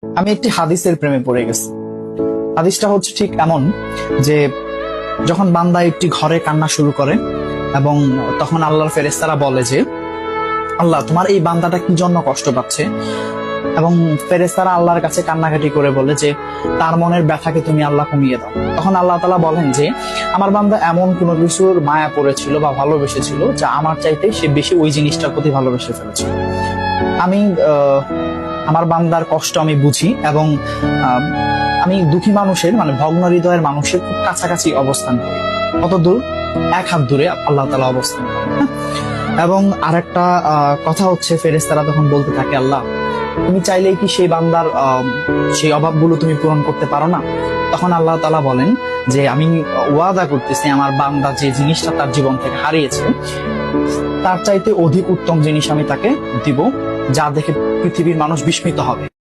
আমি একটি হাদিসের প্রেমে পড়ে গেছি। হাদিসটা হচ্ছে ঠিক এমন যে যখন বান্দা একটি ঘরে কান্না শুরু করে এবং তখন আল্লাহর ফেরেশতারা বলে যে আল্লাহ তোমার এই বান্দাটা কি জন্য কষ্ট পাচ্ছে, এবং ফেরেশতারা আল্লাহর কাছে কান্নাকাটি করে বলে যে তার মনের ব্যথাকে তুমি আল্লাহ কমিয়ে দাও। তখন আল্লাহ তাআলা বলেন যে আমার বান্দা এমন কোনো কিছুর মায়া পড়েছিল বা ভালোবেসেছিল যা আমার চাইতে সে বেশি ওই জিনিসটার প্রতি ভালোবেসে ফেলেছিল। আমি আমার বান্দার কষ্ট আমি বুঝি এবং আমি দুঃখী মানুষের মানে ভগ্ন হৃদয়ের মানুষের খুব কাছাকাছি অবস্থান করি। কত দূর? এক হাত দূরে আল্লাহ তাআলা অবস্থান করেন। এবং আরেকটা কথা হচ্ছে ফেরেশতারা তখন বলতে থাকে আল্লাহ তুমি চাইলেই কি সেই বান্দার সেই অভাবগুলো তুমি পূরণ করতে পারো না? তখন আল্লাহ তাআলা বলেন যে আমি ওয়াদা করতেছি আমার বান্দা যে জিনিসটা তার জীবন থেকে হারিয়েছে তার চাইতে অধিক উত্তম জিনিস আমি তাকে দিব, যা দেখে পৃথিবীর মানুষ বিস্মিত হবে।